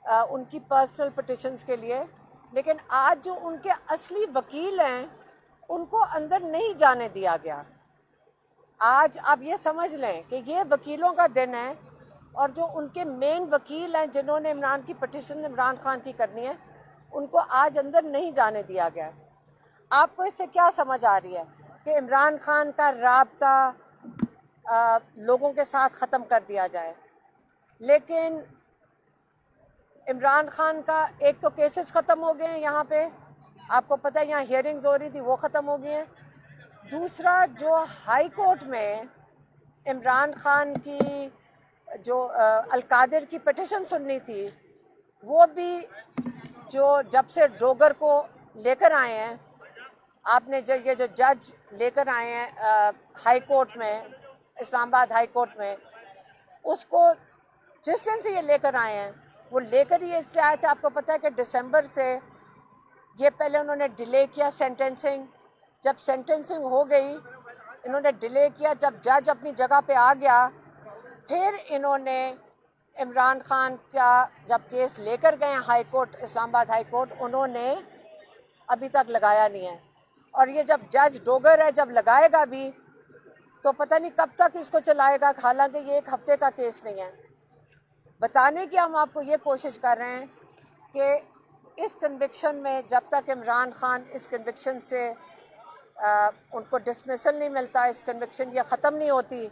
ان کی personal petitions کے لیے، لیکن آج جو ان کے اصلی وکیل ہیں ان کو اندر نہیں جانے دیا گیا۔ آج آپ یہ سمجھ لیں کہ یہ وکیلوں کا دن ہے، اور جو ان کے مین وکیل ہیں جنہوں نے عمران کی پٹیشن عمران خان کی کرنی ہے، ان کو آج اندر نہیں جانے دیا گیا۔ آپ کو اس سے کیا سمجھ آ رہی ہے کہ عمران خان کا رابطہ لوگوں کے ساتھ ختم کر دیا جائے؟ لیکن عمران خان کا ایک تو کیسز ختم ہو گئے ہیں یہاں پہ، آپ کو پتہ ہے یہاں ہیئرنگز ہو رہی تھی وہ ختم ہو گئی ہیں۔ دوسرا، جو ہائی کورٹ میں عمران خان کی جو القادر کی پٹیشن سننی تھی، وہ بھی جب سے ڈوگر کو لے کر آئے ہیں، آپ نے یہ جو جج لے کر آئے ہیں ہائی کورٹ میں، اسلام آباد ہائی کورٹ میں، اس کو جس دن سے یہ لے کر آئے ہیں وہ لے کر ہی اس لیے آئے تھے، آپ کو پتہ ہے کہ دسمبر سے یہ پہلے انہوں نے ڈیلے کیا سینٹنسنگ، جب سینٹنسنگ ہو گئی انہوں نے ڈیلے کیا، جب جج اپنی جگہ پہ آ گیا پھر انہوں نے عمران خان کا جب کیس لے کر گئے ہائی کورٹ، اسلام آباد ہائی کورٹ، انہوں نے ابھی تک لگایا نہیں ہے۔ اور یہ جب جج ڈوگر ہے، جب لگائے گا بھی تو پتہ نہیں کب تک اس کو چلائے گا، حالانکہ یہ ایک ہفتے کا کیس نہیں ہے۔ بتانے کی ہم آپ کو یہ کوشش کر رہے ہیں کہ اس کنوکشن میں جب تک عمران خان اس کنوکشن سے ان کو ڈسمسل نہیں ملتا، اس کنوکشن یہ ختم نہیں ہوتی،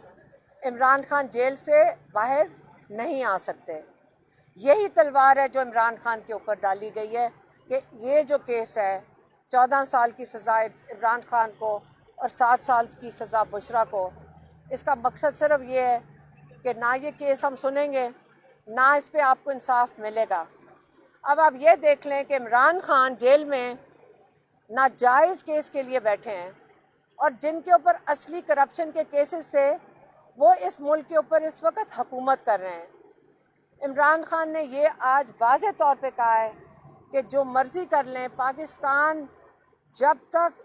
عمران خان جیل سے باہر نہیں آ سکتے۔ یہی تلوار ہے جو عمران خان کے اوپر ڈالی گئی ہے کہ یہ جو کیس ہے 14 سال کی سزا عمران خان کو اور 7 سال کی سزا بشرا کو، اس کا مقصد صرف یہ ہے کہ نہ یہ کیس ہم سنیں گے، نہ اس پہ آپ کو انصاف ملے گا۔ اب آپ یہ دیکھ لیں کہ عمران خان جیل میں ناجائز کیس کے لیے بیٹھے ہیں، اور جن کے اوپر اصلی کرپشن کے کیسز تھے وہ اس ملک کے اوپر اس وقت حکومت کر رہے ہیں۔ عمران خان نے یہ آج واضح طور پہ کہا ہے کہ جو مرضی کر لیں، پاکستان جب تک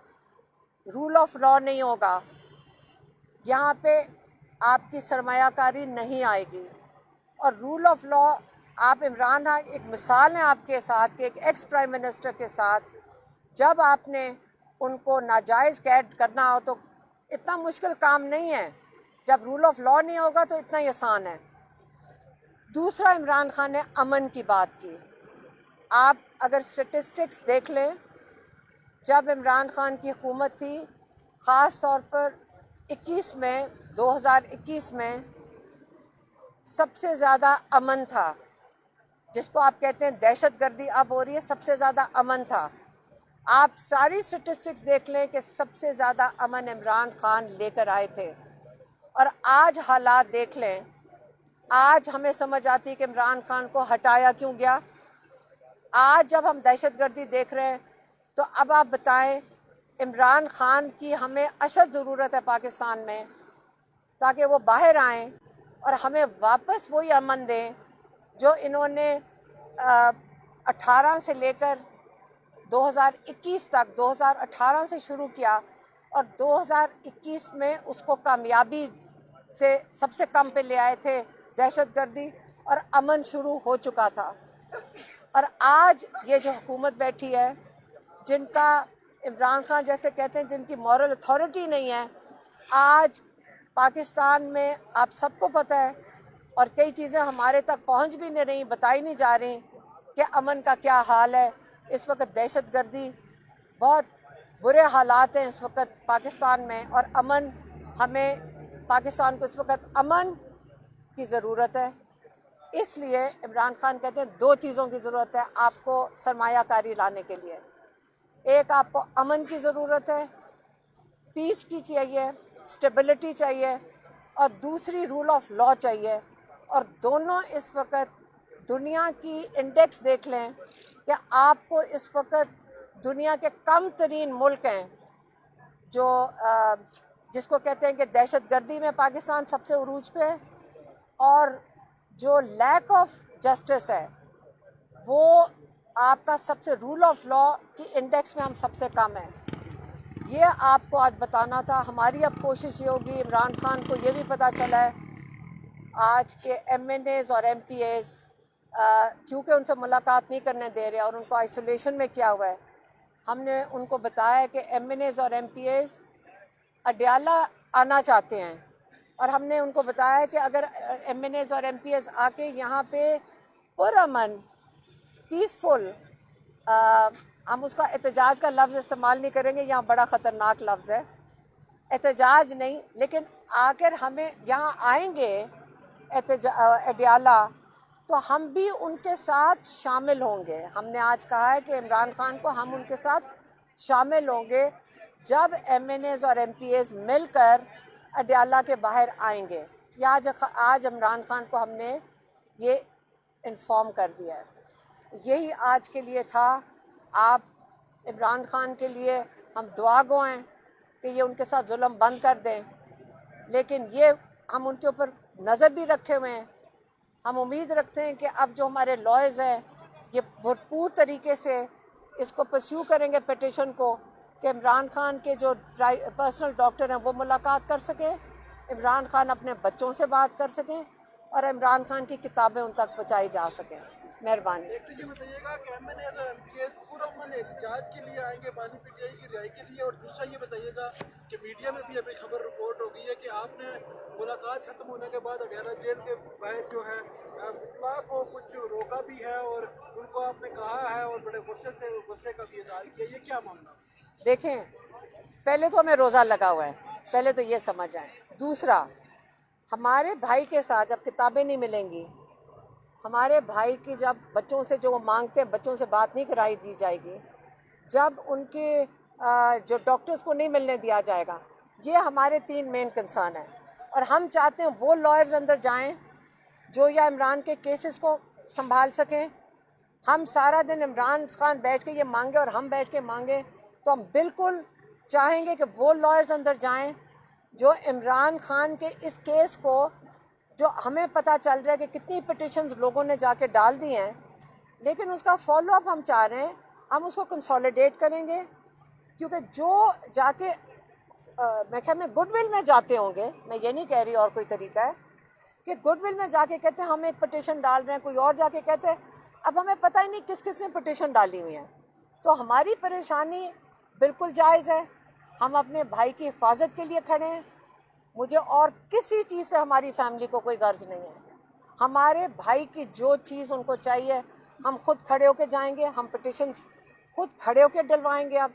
رول آف لا نہیں ہوگا یہاں پہ آپ کی سرمایہ کاری نہیں آئے گی۔ اور رول آف لا، آپ عمران ایک مثال ہے آپ کے ساتھ کہ ایک ایکس پرائم منسٹر کے ساتھ جب آپ نے ان کو ناجائز قید کرنا ہو تو اتنا مشکل کام نہیں ہے، جب رول آف لا نہیں ہوگا تو اتنا ہی آسان ہے۔ دوسرا، عمران خان نے امن کی بات کی۔ آپ اگر سٹیٹسٹکس دیکھ لیں، جب عمران خان کی حکومت تھی، خاص طور پر 2021 میں سب سے زیادہ امن تھا، جس کو آپ کہتے ہیں دہشت گردی اب ہو رہی ہے، سب سے زیادہ امن تھا۔ آپ ساری سٹیٹسٹکس دیکھ لیں کہ سب سے زیادہ امن عمران خان لے کر آئے تھے۔ اور آج حالات دیکھ لیں، آج ہمیں سمجھ آتی ہے کہ عمران خان کو ہٹایا کیوں گیا۔ آج جب ہم دہشت گردی دیکھ رہے ہیں تو اب آپ بتائیں، عمران خان کی ہمیں اشد ضرورت ہے پاکستان میں، تاکہ وہ باہر آئیں اور ہمیں واپس وہی امن دیں جو انہوں نے 18 سے لے کر 2021 تک، 2018 سے شروع کیا اور 2021 میں اس کو کامیابی سے سب سے کم پہ لے آئے تھے، دہشت گردی، اور امن شروع ہو چکا تھا۔ اور آج یہ جو حکومت بیٹھی ہے، جن کا عمران خان جیسے کہتے ہیں جن کی مورل اتھارٹی نہیں ہے، آج پاکستان میں آپ سب کو پتہ ہے اور کئی چیزیں ہمارے تک پہنچ بھی نہیں رہی، بتائی نہیں جا رہی کہ امن کا کیا حال ہے اس وقت۔ دہشت گردی، بہت برے حالات ہیں اس وقت پاکستان میں، اور امن، ہمیں پاکستان کو اس وقت امن کی ضرورت ہے۔ اس لیے عمران خان کہتے ہیں 2 چیزوں کی ضرورت ہے آپ کو سرمایہ کاری لانے کے لیے۔ ایک، آپ کو امن کی ضرورت ہے، پیس کی چاہیے، اسٹیبلٹی چاہیے، اور دوسری رول آف لا چاہیے۔ اور دونوں اس وقت دنیا کی انڈیکس دیکھ لیں کہ آپ کو اس وقت دنیا کے کم ترین ملک ہیں جو جس کو کہتے ہیں کہ دہشت گردی میں پاکستان سب سے عروج پہ ہے، اور جو لیک آف جسٹس ہے وہ آپ کا سب سے رول آف لا کی انڈیکس میں ہم سب سے کم ہیں۔ یہ آپ کو آج بتانا تھا۔ ہماری اب کوشش یہ ہوگی، عمران خان کو یہ بھی پتہ چلا ہے آج کے ایم این ایز اور ایم پی ایز کیونکہ ان سے ملاقات نہیں کرنے دے رہے اور ان کو آئسولیشن میں کیا ہوا ہے، ہم نے ان کو بتایا کہ ایم این ایز اور ایم پی ایز اڈیالہ آنا چاہتے ہیں، اور ہم نے ان کو بتایا کہ اگر ایم این ایز اور ایم پی ایز آ کے یہاں پہ پرامن پیسفل، ہم اس کا احتجاج کا لفظ استعمال نہیں کریں گے، یہاں بڑا خطرناک لفظ ہے، احتجاج نہیں، لیکن آخر ہمیں یہاں آئیں گے اڈیالہ تو ہم بھی ان کے ساتھ شامل ہوں گے۔ ہم نے آج کہا ہے کہ عمران خان کو ہم ان کے ساتھ شامل ہوں گے جب ایم این ایز اور ایم پی ایز مل کر اڈیالہ کے باہر آئیں گے۔ آج عمران خان کو ہم نے یہ انفارم کر دیا ہے۔ یہی آج کے لیے تھا۔ آپ عمران خان کے لیے ہم دعا گو ہیں کہ یہ ان کے ساتھ ظلم بند کر دیں، لیکن یہ ہم ان کے اوپر نظر بھی رکھے ہوئے ہیں۔ ہم امید رکھتے ہیں کہ اب جو ہمارے لائرز ہیں یہ بھرپور طریقے سے اس کو پرسیو کریں گے پیٹیشن کو، کہ عمران خان کے جو پرسنل ڈاکٹر ہیں وہ ملاقات کر سکیں، عمران خان اپنے بچوں سے بات کر سکیں، اور عمران خان کی کتابیں ان تک پہنچائی جا سکیں۔ مہربانی۔ ایک تو یہ بتائیے گا کہ ایم این اے اور ایم پی اے پرامن احتجاج کے لیے آئیں گے بانی پی ٹی آئی کی رہائی کے لیے، اور دوسرا یہ بتائیے گا کہ میڈیا میں بھی ابھی خبر رپورٹ ہو گئی ہے کہ آپ نے ملاقات ختم ہونے کے بعد اڈیالہ جیل کے باہر جو ہے اطلاع کو کچھ روکا بھی ہے، اور ان کو آپ نے کہا ہے اور بڑے غصے کا بھی اظہار کیا، یہ کیا معاملہ؟ دیکھیں، پہلے تو ہمیں روزہ لگا ہوا ہے، پہلے تو یہ سمجھ آئیں۔ دوسرا، ہمارے بھائی کے ساتھ جب کتابیں نہیں ملیں گی، ہمارے بھائی کی جب بچوں سے جو وہ مانگتے ہیں بچوں سے بات نہیں کرائی دی جائے گی، جب ان کے جو ڈاکٹرز کو نہیں ملنے دیا جائے گا، یہ ہمارے 3 مین کنسرن ہیں۔ اور ہم چاہتے ہیں وہ لائرز اندر جائیں جو یا عمران کے کیسز کو سنبھال سکیں۔ ہم سارا دن عمران خان بیٹھ کے یہ مانگے اور ہم بیٹھ کے مانگے تو ہم بالکل چاہیں گے کہ وہ لائرز اندر جائیں جو عمران خان کے اس کیس کو، جو ہمیں پتہ چل رہا ہے کہ کتنی پٹیشنز لوگوں نے جا کے ڈال دی ہیں، لیکن اس کا فالو اپ ہم چاہ رہے ہیں، ہم اس کو کنسولیڈیٹ کریں گے، کیونکہ جو جا کے میں خیال میں گڈ ول میں جاتے ہوں گے، میں یہ نہیں کہہ رہی اور کوئی طریقہ ہے، کہ گڈ ول میں جا کے کہتے ہیں ہم ایک پٹیشن ڈال رہے ہیں، کوئی اور جا کے کہتے ہیں، اب ہمیں پتہ ہی نہیں کس کس نے پٹیشن ڈالی ہوئی ہیں۔ تو ہماری پریشانی بالکل جائز ہے، ہم اپنے بھائی کی حفاظت کے لیے کھڑے ہیں، مجھے اور کسی چیز سے ہماری فیملی کو کوئی غرض نہیں ہے۔ ہمارے بھائی کی جو چیز ان کو چاہیے ہم خود کھڑے ہو کے جائیں گے، ہم پٹیشنز خود کھڑے ہو کے ڈلوائیں گے۔ اب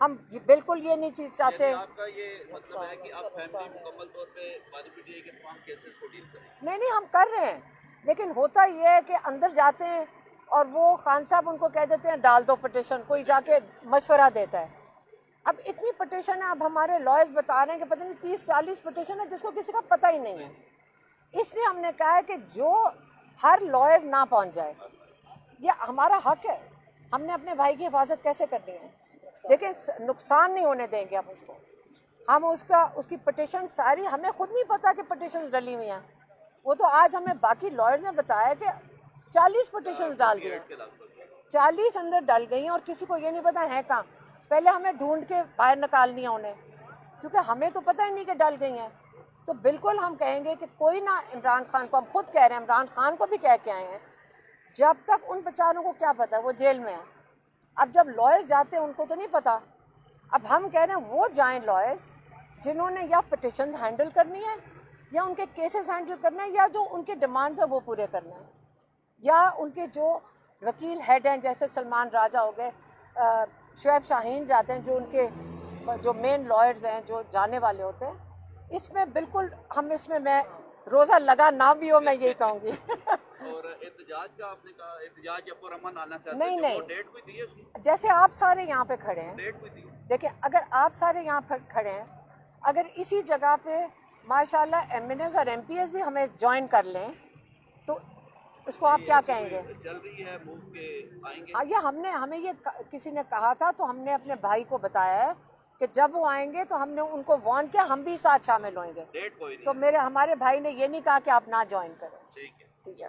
ہم بالکل یہ نہیں چیز چاہتے۔ آپ کا یہ مطلب ہے کہ آپ فیملی مکمل طور پہ بانی پی ٹی آئی کے تمام کیسز کو ڈیل کریں گے؟ نہیں، ہم کر رہے ہیں، لیکن ہوتا یہ ہے کہ اندر جاتے ہیں اور وہ خان صاحب ان کو کہہ دیتے ہیں ڈال دو پٹیشن، کوئی جا کے مشورہ دیتا ہے۔ اب اتنی پٹیشن ہے، اب ہمارے لائرز بتا رہے ہیں کہ پتہ نہیں 30-40 پٹیشن ہے جس کو کسی کا پتہ ہی نہیں ہے۔ اس لیے ہم نے کہا ہے کہ جو ہر لائر نہ پہنچ جائے، یہ ہمارا حق ہے، ہم نے اپنے بھائی کی حفاظت کیسے کرنی ہے، لیکن نقصان نہیں ہونے دیں گے ہم اس کو۔ ہم اس کی پٹیشن ساری، ہمیں خود نہیں پتا کہ پٹیشنز ڈلی ہوئی ہیں، وہ تو آج ہمیں باقی لائر نے بتایا کہ 40 پٹیشن ڈال دی ہیں، 40 اندر ڈل گئی ہیں، اور کسی کو یہ نہیں پتا ہے کہاں، پہلے ہمیں ڈھونڈ کے باہر نکالنی ہے انہیں، کیونکہ ہمیں تو پتہ ہی نہیں کہ ڈل گئی ہیں۔ تو بالکل ہم کہیں گے کہ کوئی نہ، عمران خان کو ہم خود کہہ رہے ہیں، عمران خان کو بھی کہہ کے آئے ہیں، جب تک ان بیچاروں کو کیا پتا ہے، وہ جیل میں ہیں، اب جب لائرز جاتے ہیں ان کو تو نہیں پتا، اب ہم کہہ رہے ہیں وہ جائیں لائرز جنہوں نے یا پٹیشن ہینڈل کرنی ہے، یا ان کے کیسز ہینڈل کرنا ہے، یا جو ان کے ڈیمانڈز ہیں وہ پورے کرنا ہے، یا ان کے جو وکیل ہیڈ ہیں جیسے سلمان راجہ ہو گئے، شعیب شاہین جاتے ہیں، جو ان کے جو مین لائرز ہیں جو جانے والے ہوتے ہیں۔ اس میں بالکل ہم اس میں روزہ لگا نہ بھی ہو، میں یہی کہوں گی۔ اور احتجاج کا آپ نے کہا احتجاج یا پرامن آنا چاہتے نہیں ہیں، نہیں، وہ ڈیٹ کوئی دی ہے اس کی؟ جیسے آپ سارے یہاں پہ کھڑے ہیں، ڈیٹ کوئی دی ہے؟ دیکھیں اگر آپ سارے یہاں پہ کھڑے ہیں، اگر اسی جگہ پہ ماشاءاللہ ایم این ایز اور ایم پی ایز بھی ہمیں جوائن کر لیں تو اس کو آپ کیا کہیں گے؟ چل رہی ہے موو کے آئیں گے؟ یہ ہمیں یہ کسی نے کہا تھا تو ہم نے اپنے بھائی کو بتایا ہے کہ جب وہ آئیں گے تو ہم نے ان کو وارن کیا ہم بھی ساتھ شامل ہوئیں گے، ڈیٹ کوئی نہیں تو ہمارے بھائی نے یہ نہیں کہا کہ آپ نہ جوائن کریں۔ ٹھیک ہے۔ ٹھیک ہے۔